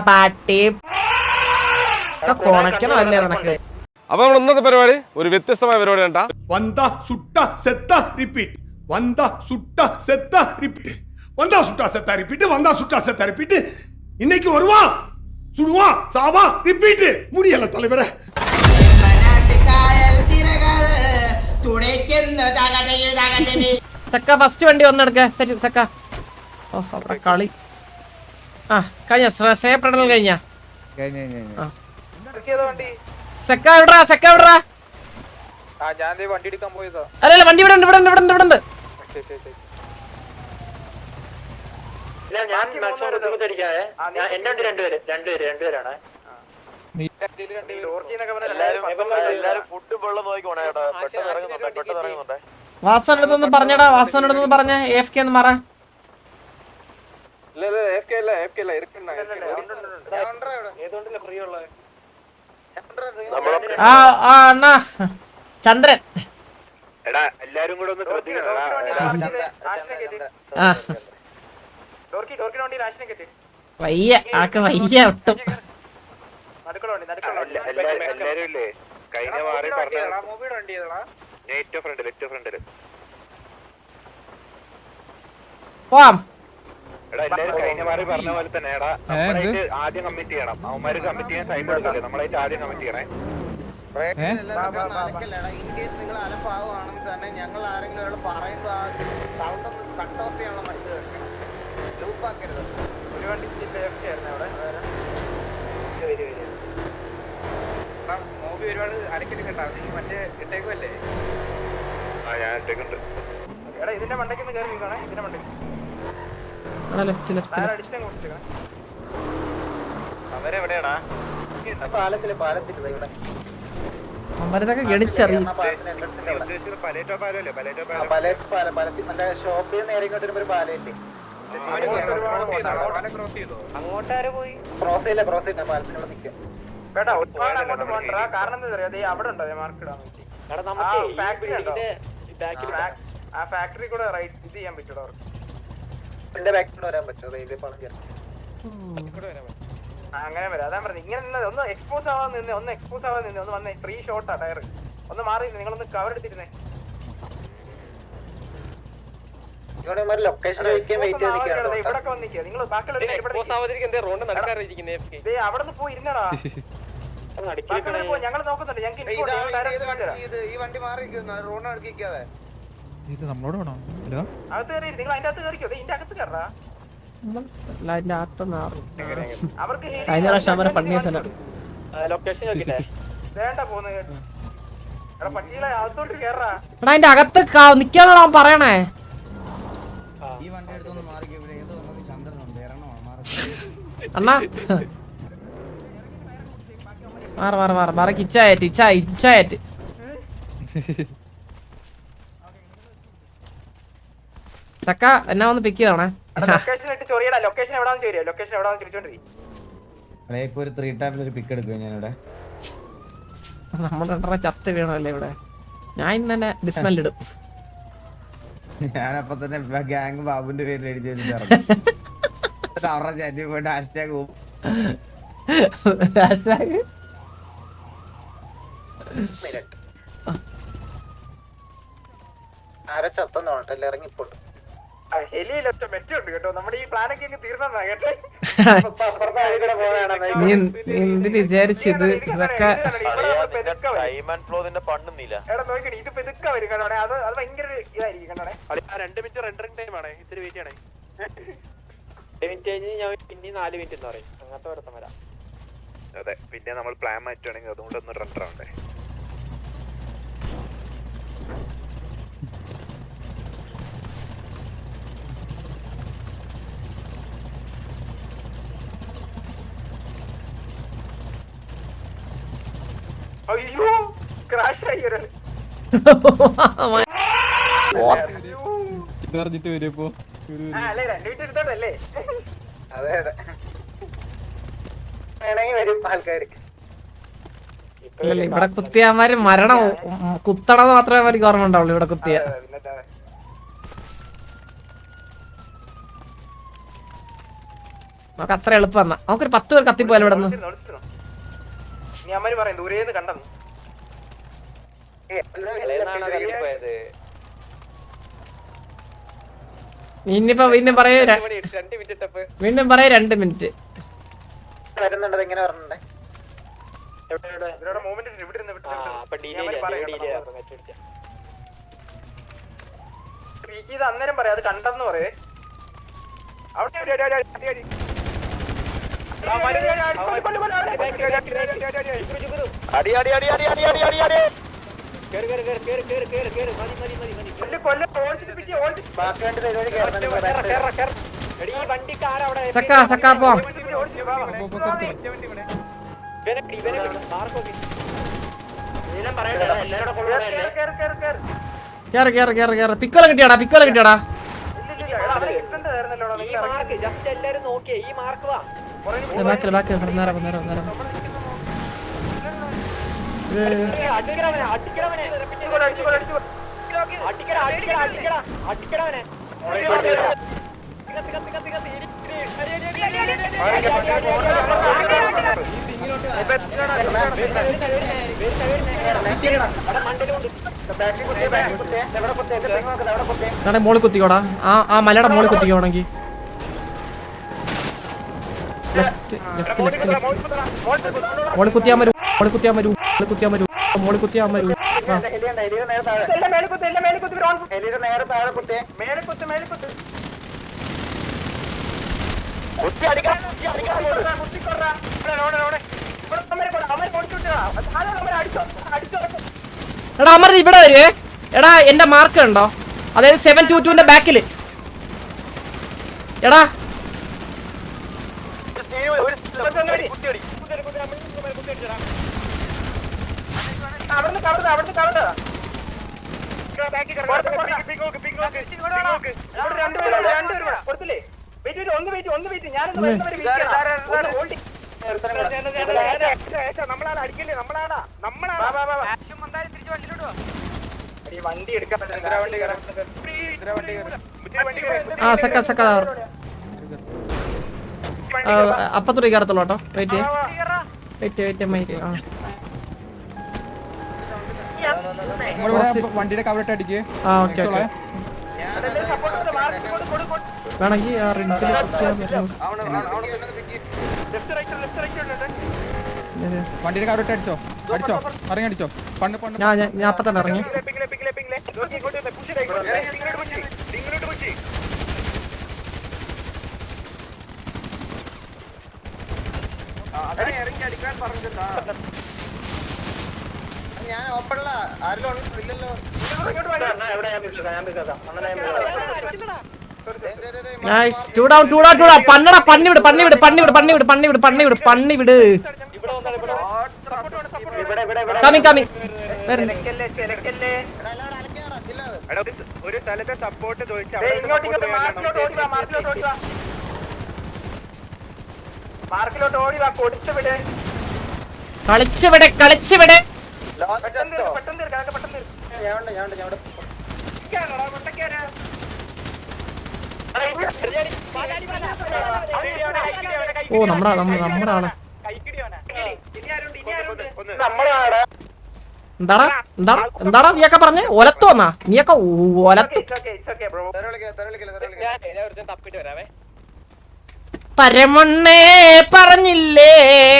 പാട്ടി കൊണക്കണോ അല്ലേ നിനക്ക്? അപ്പൊ നമ്മൾ ഇന്നത്തെ പരിപാടി ഒരു വ്യത്യസ്തമായ പരിപാടി കണ്ടാ വന്താ സുട്ട സെത്ത റിപ്പീറ്റ് വന്താ സുട്ട സെത്ത റിപ്പീറ്റ് വന്താ സുട്ട സെത്ത റിപ്പീറ്റ് വന്താ സുട്ട സെത്ത റിപ്പീറ്റ് இன்னைக்கு வருவான் சுடுவான் சாவா ரிப்பீட் முடியல தலைவரே സക്ക ഫസ്റ്റ് വണ്ടി വന്നെടുക്ക ശരി സക്ക. ഓ അവിടെ കളി ആ കഴിഞ്ഞ സ്നേഹപ്രകടനം കഴിഞ്ഞ സെക്ക എവിടാ സെക്ക എവിടാ? അല്ലല്ല വണ്ടി ഇവിടെ ഉണ്ട് ഇവിടെ ഉണ്ട് ഇവിടെ ഉണ്ട് ഇവിടെ ഉണ്ട്. വാസവന്റെ അടുത്തൊന്ന് പറഞ്ഞടാ, വാസവന്റെ അടുത്തൊന്ന് പറഞ്ഞ AFK ഒന്ന് മാറാ. ആ അണ്ണാ ചന്ദ്രൻ വയ്യ ആക്ക് വയ്യ ഒട്ടും. പോവാം. പറഞ്ഞ പോലെ തന്നെ ആദ്യം കമ്മിറ്റ് ചെയ്യണം. അവന്മാര് കമ്മിറ്റ് ചെയ്യാൻ സൈൻ കൊടുക്കില്ലേ, നമ്മളായിട്ട് ആദ്യം കമ്മിറ്റ് ചെയ്യണേ. ഒരുപാട് അരക്കിട്ട് മറ്റേ ഇട്ടേക്കുമല്ലേ? ആ ഞാൻ ഇട്ടേക്കുണ്ട്. എടാ ഇതിന്റെ മണ്ടയ്ക്ക് കയറി നിൽക്കണേ, ഇതിന്റെ മണ്ടയ്ക്ക് അവരെവിടെയാടാ? പാലത്തില് പാലത്തില് ഇവിടെ അമരതൊക്കെ ഗണിച്ചറിയും. ഷോപ്പിൽ നേരെ ഇങ്ങോട്ട് വരുമ്പോ ഒരു പാലയില്ലേ, അങ്ങോട്ടാരെ പോയി ക്രോസ് ചെയ്യില്ല ക്രോസ് ചെയ്യില്ല പാലത്തിനോട് നിൽക്കും. കാരണം എന്താ പറയാ, അവിടെ ഉണ്ടോ മാർക്ക് ഇടാൻ പറ്റി? ആ ഫാക്ടറി കൂടെ റൈറ്റ് ഇത് ചെയ്യാൻ പറ്റൂടാ അവർക്ക്. എന്റെ ബാക്കിൽ വരാൻ പറ്റുമോ? റെയിൽവേ പാളം ചേർത്ത് അങ്ങനെ വരാം. അതാ പറഞ്ഞത് ഇങ്ങനെ ഒന്ന് എക്സ്പോസ് ആവാൻ നിന്ന് ഒന്ന് വന്നേ. ഫ്രീ ഷോട്ടാ ടയർ. ഒന്ന് മാറി നിങ്ങളൊന്ന് കവർ എടുത്തിരുന്നേ. ലൊക്കേഷൻ ഇവിടൊക്കെ വന്നിക്കുക നിങ്ങൾ. ബാക്കിയുള്ള അവിടെ നിന്ന് പോയി ഇരുന്നടാ. ഞങ്ങൾ നോക്കുന്നുണ്ട്. ഈ വണ്ടി മാറി റോഡ് അടുക്കിക്കാതെ നമ്മളോട് വേണോ? ഹലോ അകത്ത് കയറി നിങ്ങൾ അതിന്റെ അകത്ത് കയറിക്കോ. ഇതിന്റെ അകത്ത് കയറാ. അവർക്ക് കഴിഞ്ഞ പ്രാവശ്യം അവരെ പണിയ സ്ഥലം ലൊക്കേഷൻ വേണ്ട പോന്ന് പട്ടികളെ അകത്തോട്ട് കയറാ. എടാ അതിന്റെ അകത്ത് നിക്കാന്നാണ് അവൻ പറയണേ. അണ്ണാ മാറ മാറ മാറ മാറ ഇച്ചായറ്റ് ഇച്ചായറ്റ്. സക്ക എന്നാ ഒന്ന് പിക്ക് ചെയ്തോണേ. ലൊക്കേഷൻ ഇട്ട് ചൊറിയടാ. ലൊക്കേഷൻ എവിടാന്ന് ചോദിയോ? ലൊക്കേഷൻ എവിടാന്ന് ചോദിച്ചോണ്ടിരിക്കും. ഒരു 3 ടാപ്പിൽ ഒരു പിക്ക് എടുക്കും ഞാനിവിടെ. നമ്മുടെ ചത്ത് വീണല്ലേ ഇവിടെ. ഞാൻ ഇന്ന് തന്നെ ഡിസ്മെല്ലിടും. ഞാനപ്പോ തന്നെ ഗാങ് ബാബുന്റെ പേരിൽ എഴുതി വെച്ചിട്ട് അവരുടെ ചാറ്റിൽ പോയിട്ട് ഹാഷ്ടാഗ് പോകും. ആരെ ചത്തോട്ടെ ഇറങ്ങിപ്പോട്ട്. ഹെലിയിലൊറ്റ മെറ്റുണ്ട് കേട്ടോ. നമ്മുടെ ഈ പ്ലാനൊക്കെ തീർന്നാ കേട്ടോ. നീ എന്തിന് വിചാരിച്ചത് ഇതൊക്കെ? എടാ നോക്കണേ, ഇത് പെതുക്ക വരും കേട്ടോ. അത് ഭയങ്കര ഇതായിരിക്കും കണ്ടോണേ. 2 മിനിറ്റ് റെൻഡറിംഗ് ടൈം ആണ്. ഇത്തിരി വെയിറ്റ് ചെയ്യണേ. 2 മിനിറ്റ് കഴിഞ്ഞ് ഞാൻ പിന്നെ 4 മിനിറ്റ് എന്ന് പറയും. അങ്ങനത്തെ ഒരുത്തം വരാം. അതെ, പിന്നെ നമ്മൾ പ്ലാൻ മാറ്റുവാണെങ്കിൽ അതുകൊണ്ടൊന്ന് റെൻഡർ ആവണ്ടേ. അയ്യോ ക്രാഷ് ആയി ഒരാൾ. പറഞ്ഞിട്ട് വരുമ്പോ അല്ലേ 2 മിനിറ്റ് എടുത്തോണ്ടല്ലേ? അതെ അതെ വേണമെങ്കിൽ വരും ആൾക്കാര്. ഇവിടെ കുത്തിയമാര് മരണം കുത്തണമെന്ന് മാത്രമേ അവർക്ക് ഓർമ്മ ഉണ്ടാവുള്ളൂ. ഇവിടെ കുത്തിയ നമുക്ക് അത്ര എളുപ്പം വന്നാ നമുക്കൊരു 10 പേർ കത്തിപ്പോയാലും ഇവിടെ നിന്ന്. നീ അമ്മര് പറയും ദൂരേന്ന് കണ്ടെന്ന്. ഇനിയിപ്പോ വീണ്ടും പറയേ 2 മിനിറ്റ്. വരുന്നുണ്ടത് എങ്ങനെ പറഞ്ഞിട്ടുണ്ടേ ഇവരുടെ മൂവ്മെന്റ് ഇവിടെ ഇരുന്ന് വിട്ട് സ്പീക്ക് ചെയ്ത് അന്നേരം പറയാം. അത് കണ്ടെന്ന് പറയേ. അവിടെ സക്കാ പോ. കേറ്. പിക്കോല കിട്ടിയാടാ. ബാക്കിൽ നേരം മോളി കുത്തിക്കോടാ. ആ മലയുടെ മോളി കുത്തിക്കോണെങ്കിൽ മോളി കുത്തിയാൻ വരൂ. എടാ അമർ ഇവിടെ വരുവേ. എടാ എന്റെ മാർക്ക് ഉണ്ടോ? അതായത് 722ന്റെ ബാക്കില്. എടാ അപ്പത്തോടെ കയറത്തുള്ളൂ കേട്ടോ. വണ്ടിയുടെ കവറിട്ട് അടിക്ക്. വേണമെങ്കിൽ ആ റിഞ്ചിൽ വണ്ടിയുടെ കവറിട്ട് അടിച്ചോ. ഇറങ്ങി അടിച്ചോ. ഞാൻ അപ്പൊ തന്നെ ഇറങ്ങി. ഞാൻ ഓപ്പണില്ല. ആരെങ്കിലും ഇല്ലല്ലോ. പന്നിവിട്. ഒരു സ്ഥലത്തെ സപ്പോർട്ട് മാർക്കിലോട്ട് ഓടി വാ. കൊടുത്തുവിടെ. കളിച്ചുവിടെ. ഓ നമ്മുടെ ആളെ. എന്താടാ നീയൊക്കെ പറഞ്ഞേ? ഒലത്തു വന്നാ നീയൊക്കെ ഒലത്തു. പരമണ്ണേ പറഞ്ഞില്ലേ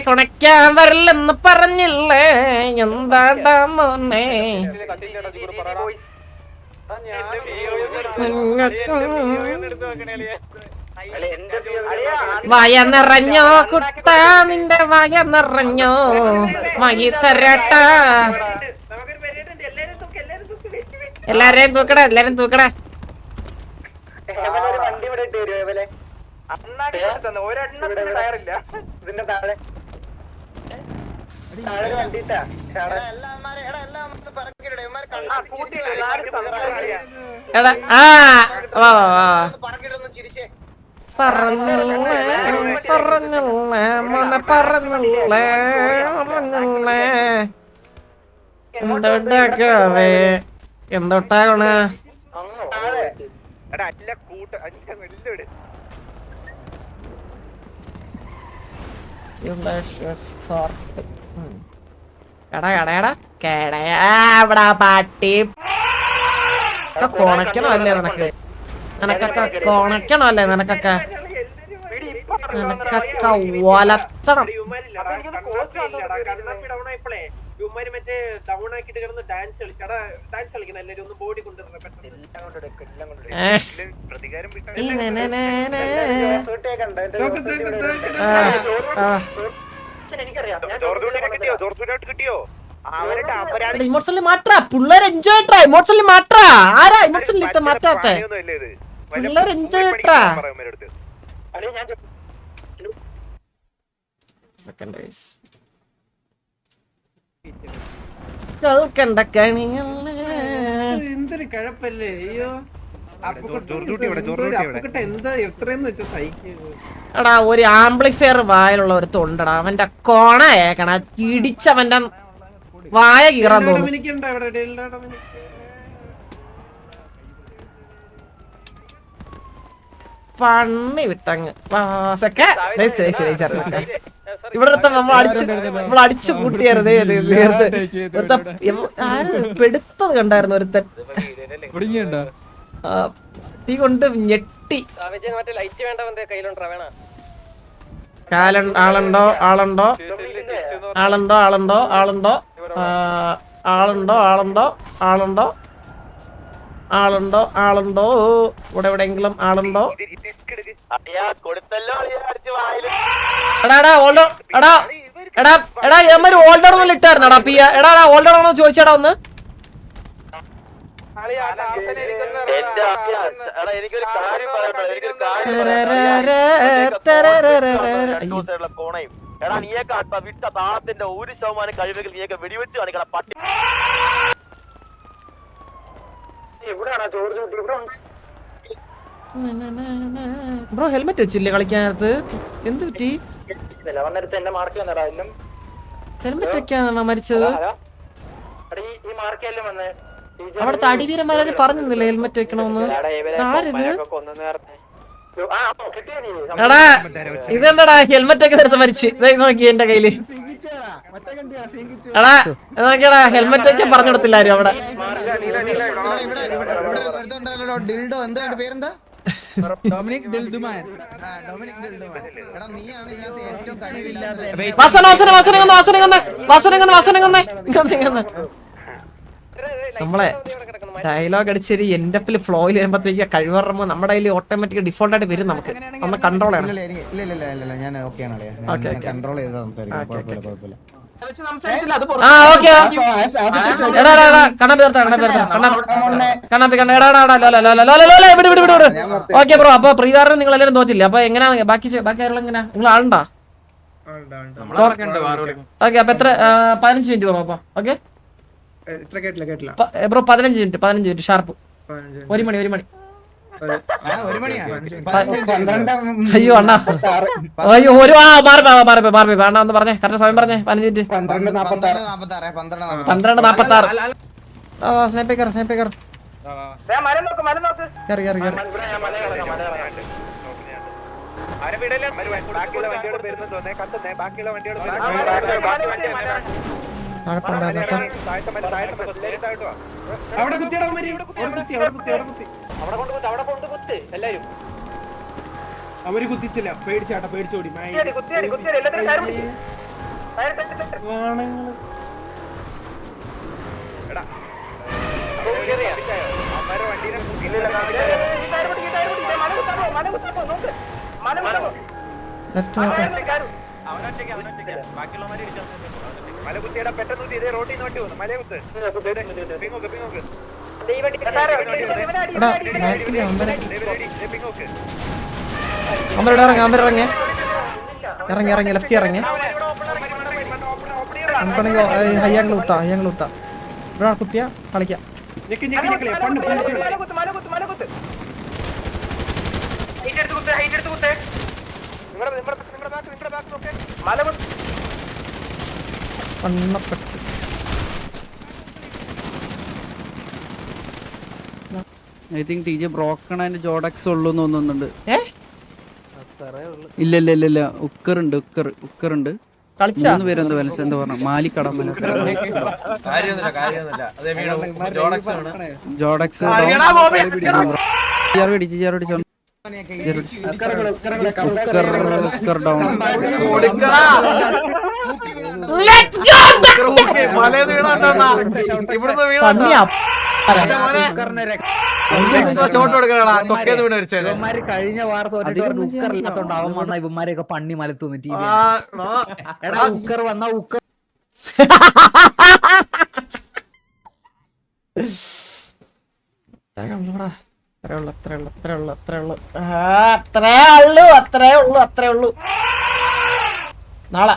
കുണയ്ക്കാൻ വരില്ലെന്ന് പറഞ്ഞില്ലേ? എന്താടാ മോനെ വയ നിറഞ്ഞോ കുട്ട, നിന്റെ വയ നിറഞ്ഞോ? മകി തരട്ടാ. എല്ലാരെയും തൂക്കടാ. വണ്ടി ഇവിടെ ഇട്ട് വരുവേ. ഒരെണ്ണത്തിന് ടയറില്ല. ഇതിന്റെ താഴെ വണ്ടിട്ടാ. എടാ പറഞ്ഞില്ലേ മോനെ പറഞ്ഞില്ലേ എന്തൊട്ടാകണ പാട്ടി കൊണക്കണമല്ലേ നിനക്ക്? നിനക്കൊക്കെ കൊണക്കണമല്ലേ? നിനക്കൊക്കെ ഒലത്തണം. മറ്റേ ഡൗൺ ആക്കിട്ട് കിടന്ന് ഡാൻസ് കളിക്കണം. എല്ലാരും ഒന്ന് ബോഡി കൊണ്ടുവരണം. ഇമോഷണലി മാറ്റാ പിള്ളേർ എൻജോയ് ട്രാ. ഇമോഷണലി മാറ്റാ. ആരാ ഇമോഷണലി ഇട്ട് മാറ്റാത്ത? പിള്ളേർ എൻജോയ് ട്രാ. സെക്കൻഡ് റേസ് കണ്ട കണിയല്ലേ എന്തൊരു കഴപ്പല്ലേ? അയ്യോ എന്താ എത്രയെന്ന് വെച്ചാ സഹിക്കുന്നത്? എടാ ഒരു ആംപ്ലിഫയർ വായിലുള്ള ഒരു തൊണ്ടടാ. അവന്റെ കോണ ഏക്കണ ഇടിച്ചവന്റെ വായ കീറാൻ തോന്നും. പണ്ണി വിട്ടങ്ങ് ഇവിടത്തെ നമ്മൾ അടിച്ചു കൂട്ടിയായിരുന്നേ. ആര് പെടുത്തത് കണ്ടായിരുന്നു ഒരുത്തൻ. തീ കൊണ്ട് ഞെട്ടി. ആളുണ്ടോ ആളുണ്ടോ ആളുണ്ടോ ആളുണ്ടോ ആളുണ്ടോ ആളുണ്ടോ ആളുണ്ടോ ആളുണ്ടോ ആളുണ്ടോ ആളുണ്ടോ ഇവിടെ എവിടെയെങ്കിലും ആളുണ്ടോ? എടാ എടാ ഓൾഡർ എടാ എടാ എടാ എമ്മര് ഓൾഡർ ഒന്നും ഇട്ടായിരുന്നടാ പിയ. എടാ എടാ ഓൾഡർ ആണോ ചോദിച്ചടാ ഒന്ന്. വിട്ട താളത്തിന്റെ 1% കഴിവുകൾ നീയൊക്കെ വെടിവെച്ച് കാണിക്കണം പട്ടി. ബ്രോ ഹെൽമെറ്റ് വെച്ചില്ലേ കളിക്കാനകത്ത്? എന്ത് പറ്റി? ഹെൽമെറ്റ് വെക്കാനാണോ മരിച്ചത്? അവിടുത്തെ അടിവീരന്മാരും പറഞ്ഞിരുന്നില്ലേ ഹെൽമെറ്റ് വെക്കണമെന്ന്? ആരിത്? എടാ ഇതെന്താടാ ഹെൽമെറ്റ് ഒക്കെ നേരത്തെ മരിച്ച് നോക്കി എന്റെ കയ്യില്. എടാ നോക്കിയടാ ഹെൽമെറ്റ് ഒക്കെ പറഞ്ഞു കൊടുത്തില്ല ആരും അവിടെ. നമ്മളെ ഡയലോഗ് അടിച്ചൊരു എന്റെ ഫ്ലോയിൽ വരുമ്പോഴത്തേക്ക് കഴിവറുമ്പോ നമ്മുടെ കയ്യിൽ ഓട്ടോമാറ്റിക് ഡിഫോൾട്ട് ആയിട്ട് വരും. നമുക്ക് ഒന്ന് കൺട്രോൾ ചെയ്യണം. Okay bro. അപ്പൊ പ്രീവാറിന് നിങ്ങൾ എല്ലാവരും തോറ്റില്ല. അപ്പൊ എങ്ങനെയാണ് ബാക്കി എങ്ങനെയാ? നിങ്ങൾ ആളുണ്ടോ? ഓക്കെ അപ്പൊ എത്ര 15 മിനിറ്റ് ബ്രോ. അപ്പൊ ഓക്കെ ബ്രോ 15 മിനിറ്റ് ഷാർപ്പ്. 1 മണി അയ്യോ അണ്ണാ അയ്യോ ഒരു മാറി അണ്ണാ ഒന്ന് പറഞ്ഞേ കറക്റ്റ് സമയം പറഞ്ഞേ. 15 മിനിറ്റ് 12:46. സ്നൈപ്പേക്കർ കേറി അവര് കുത്തിച്ചില്ല. പേടിച്ചാട്ടാ പേടിച്ചോടി. ഇറങ്ങി ലെഫ്റ്റ് ഇറങ്ങി ഹയ്യാങ്കൾ കുത്താ ഇവിടെ കുത്തിയാ കളിക്കാം. I think T J broken and ജോഡക്സ് ഉള്ളൂ തോന്നുന്നുണ്ട്. ഇല്ല ഇല്ല ഇല്ല ഇല്ല ഉക്കറുണ്ട് ഉക്കറുണ്ട് കളിച്ച 3 പേരെന്താ ബാലൻസ് എന്താ പറഞ്ഞ മാലിക്കടമ്പല ജോഡക്സ് ഉക്കർ ഡൗൺ പന്നിയാ കഴിഞ്ഞ വാർത്ത ഉക്കറില്ലാത്തോണ്ട് അവൻ വന്ന ഇവന്മാരെയൊക്കെ പണ്ണി മലത്തുന്നു ടി വി ഉക്കർ വന്ന ഉക്കർ അത്രേ ഉള്ളൂ നാളെ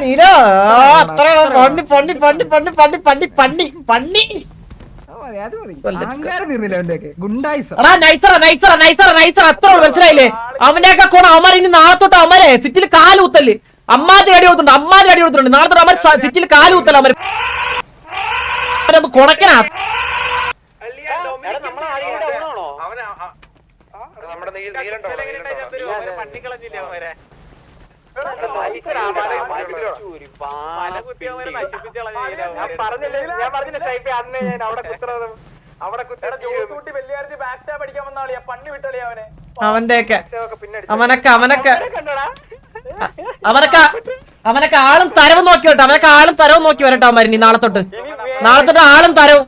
നീലോ അത്ര പണ്ണി പണ്ണി പണ്ണി പണ്ണി പണ്ണി പണ്ണി പണ്ണി പണ്ണി മനസ്സിലായില്ലേ അവന്റെയൊക്കെ കൂടെ അവന്മാർ ഇനി നാളെ തൊട്ട് അവന്മാരെ സിറ്റിയിൽ കാലൂത്തല് അമ്മാതിരി അടി കൊടുത്തിട്ടുണ്ട് നാളെ തൊട്ട് അവന്മാർ സിറ്റിയിൽ കാലൂത്തല് അവന്മാര് കൊണക്കനാ അവന്റെയൊക്കെ അവനൊക്കെ ആളും തരവും നോക്കി വരട്ടെ അവനൊക്കെ ആളും തരവും നോക്കി വരട്ടെ അവന്മാര് നാളെ തൊട്ട് ആളും തരവും